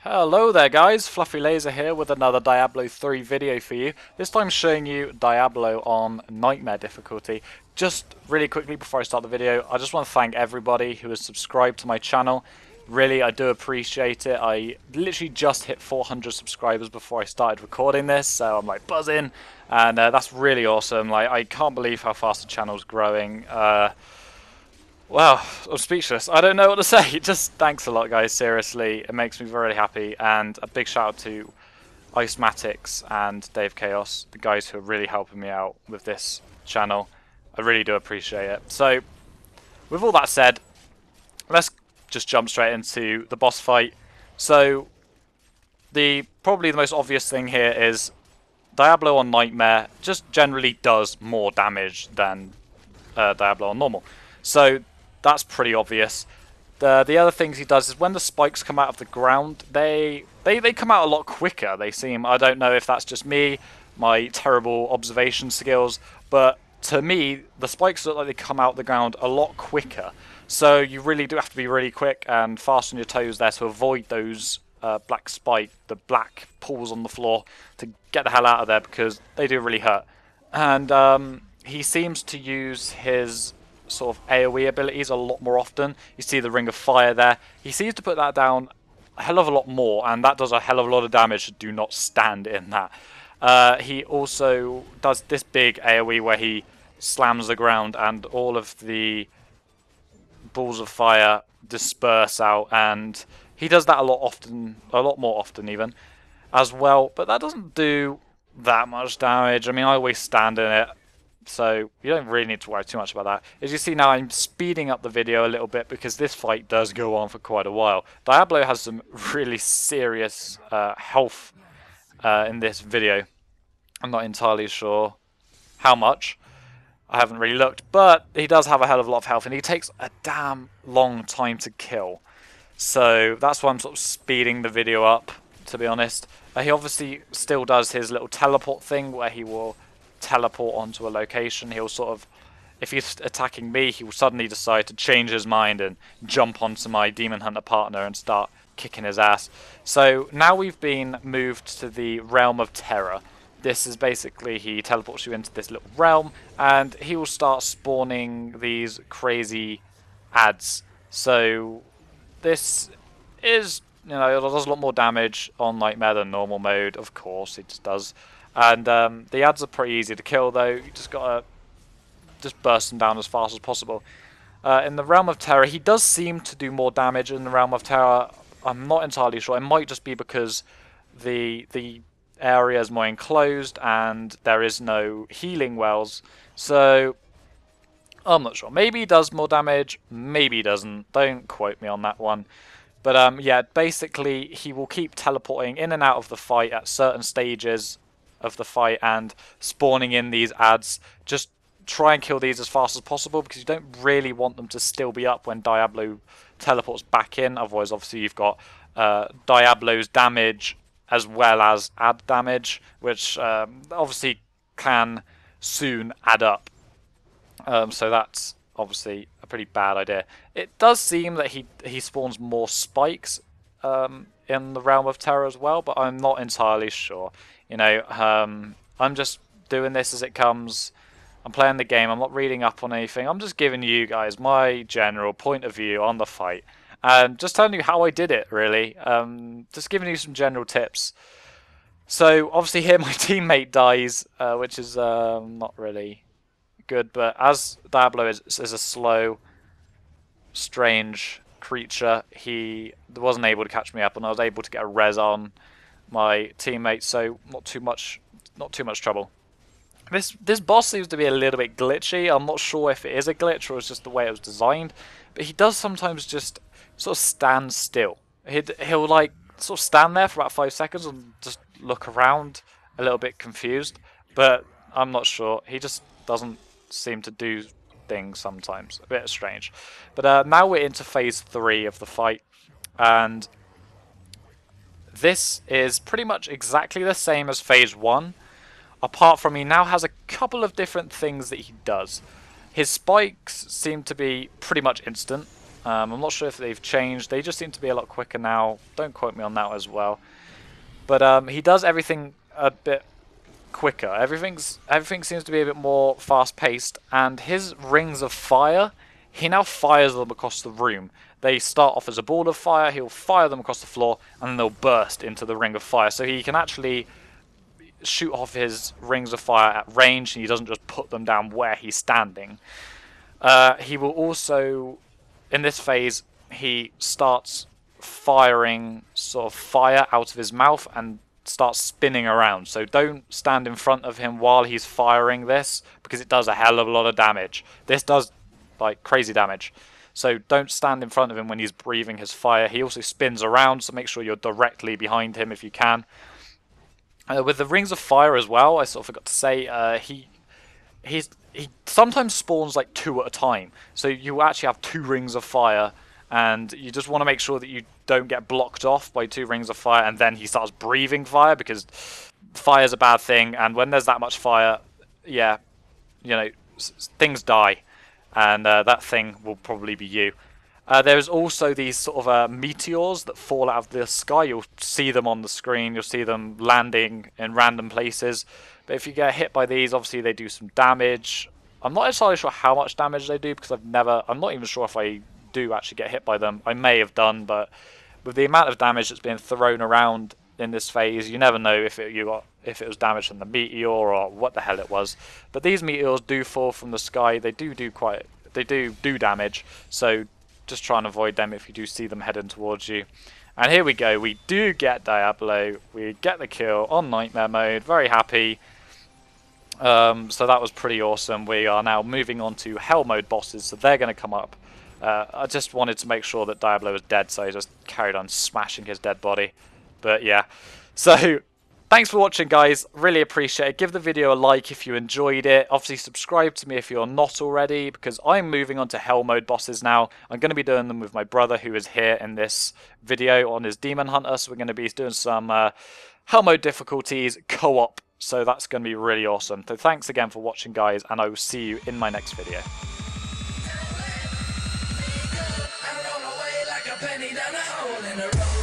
Hello there guys, Fluffy Laser here with another Diablo 3 video for you. This time showing you Diablo on Nightmare difficulty. Just really quickly before I start the video, I just want to thank everybody who has subscribed to my channel. Really, I do appreciate it. I literally just hit 400 subscribers before I started recording this, so I'm like buzzing, and that's really awesome. Like, I can't believe how fast the channel's growing. Wow, I'm speechless. I don't know what to say. Just thanks a lot, guys. Seriously, it makes me very happy. And a big shout out to Icematics and Dave Chaos, the guys who are really helping me out with this channel. I really do appreciate it. So, with all that said, let's just jump straight into the boss fight. So, probably the most obvious thing here is Diablo on Nightmare just generally does more damage than Diablo on normal. So that's pretty obvious. The other things he does is when the spikes come out of the ground, they come out a lot quicker. They seem, I don't know if that's just me, my terrible observation skills, but to me, the spikes look like they come out of the ground a lot quicker. So you really do have to be really quick and fast on your toes there to avoid those the black pools on the floor, to get the hell out of there because they do really hurt. And he seems to use his sort of AoE abilities a lot more often. You see the Ring of Fire there. He seems to put that down a hell of a lot more, and that does a hell of a lot of damage. Do not stand in that. He also does this big AoE where he slams the ground and all of the balls of fire disperse out, and he does that a lot more often even, as well. But that doesn't do that much damage. I mean, I always stand in it, so you don't really need to worry too much about that. As you see now, I'm speeding up the video a little bit because this fight does go on for quite a while. Diablo has some really serious health in this video. I'm not entirely sure how much. I haven't really looked, but he does have a hell of a lot of health, and he takes a damn long time to kill. So that's why I'm sort of speeding the video up, to be honest. He obviously still does his little teleport thing where he will teleport onto a location. He'll sort of, if he's attacking me, he will suddenly decide to change his mind and jump onto my Demon Hunter partner and start kicking his ass. So now we've been moved to the Realm of Terror. This is basically, he teleports you into this little realm and he will start spawning these crazy ads. So this is, you know, it does a lot more damage on Nightmare than normal mode, of course, it just does. And the ads are pretty easy to kill though, you just gotta burst them down as fast as possible. In the Realm of Terror, he does seem to do more damage in the Realm of Terror. I'm not entirely sure, it might just be because the area is more enclosed and there is no healing wells, so I'm not sure. Maybe he does more damage, maybe he doesn't, don't quote me on that one. But yeah, basically he will keep teleporting in and out of the fight at certain stages of the fight and spawning in these ads. Just try and kill these as fast as possible because you don't really want them to still be up when Diablo teleports back in. Otherwise, obviously, you've got Diablo's damage as well as ad damage, which obviously can soon add up. So that's obviously a pretty bad idea. It does seem that he spawns more spikes in the Realm of Terror as well, but I'm not entirely sure. You know, I'm just doing this as it comes. I'm playing the game. I'm not reading up on anything. I'm just giving you guys my general point of view on the fight. And just telling you how I did it, really. Just giving you some general tips. So, obviously here my teammate dies, which is not really good. But as Diablo is a slow, strange creature, he wasn't able to catch me up, and I was able to get a res on my teammate, so not too much trouble. This boss seems to be a little bit glitchy. I'm not sure if it is a glitch or it's just the way it was designed, but he does sometimes just sort of stand still. He'll like sort of stand there for about 5 seconds and just look around a little bit confused, but I'm not sure. He just doesn't seem to do things sometimes. A bit strange. But now we're into phase 3 of the fight, and this is pretty much exactly the same as phase 1, apart from he now has a couple of different things that he does. His spikes seem to be pretty much instant. I'm not sure if they've changed. They just seem to be a lot quicker now. Don't quote me on that as well. But he does everything a bit quicker. Everything seems to be a bit more fast-paced, and his rings of fire, he now fires them across the room. They start off as a ball of fire, he'll fire them across the floor, and then they'll burst into the ring of fire. So he can actually shoot off his rings of fire at range, and he doesn't just put them down where he's standing. He will also, in this phase, he starts firing sort of fire out of his mouth and starts spinning around. So don't stand in front of him while he's firing this, because it does a hell of a lot of damage. This does like crazy damage. So don't stand in front of him when he's breathing his fire. He also spins around, so make sure you're directly behind him if you can. With the rings of fire as well, I sort of forgot to say, he sometimes spawns like 2 at a time. So you actually have 2 rings of fire, and you just want to make sure that you don't get blocked off by 2 rings of fire, and then he starts breathing fire, because fire is a bad thing, and when there's that much fire, yeah, you know, things die, and that thing will probably be you. There's also these sort of meteors that fall out of the sky. You'll see them on the screen. You'll see them landing in random places. But if you get hit by these, obviously they do some damage. I'm not entirely sure how much damage they do, because I'm not even sure if I do actually get hit by them. I may have done, but with the amount of damage that's being thrown around in this phase, you never know if it was damage from the meteor or what the hell it was. But these meteors do fall from the sky. They do damage. So just try and avoid them if you do see them heading towards you. And here we go. We do get Diablo. We get the kill on Nightmare mode. Very happy. So that was pretty awesome. We are now moving on to Hell mode bosses, so they're going to come up. I just wanted to make sure that Diablo was dead, so I just carried on smashing his dead body. But yeah, so thanks for watching, guys. Really appreciate it. Give the video a like if you enjoyed it. Obviously, subscribe to me if you're not already, because I'm moving on to Hell mode bosses now. I'm going to be doing them with my brother, who is here in this video on his Demon Hunter. So we're going to be doing some Hell mode difficulties co-op. So that's going to be really awesome. So thanks again for watching, guys, and I will see you in my next video. Penny down the hole in the road.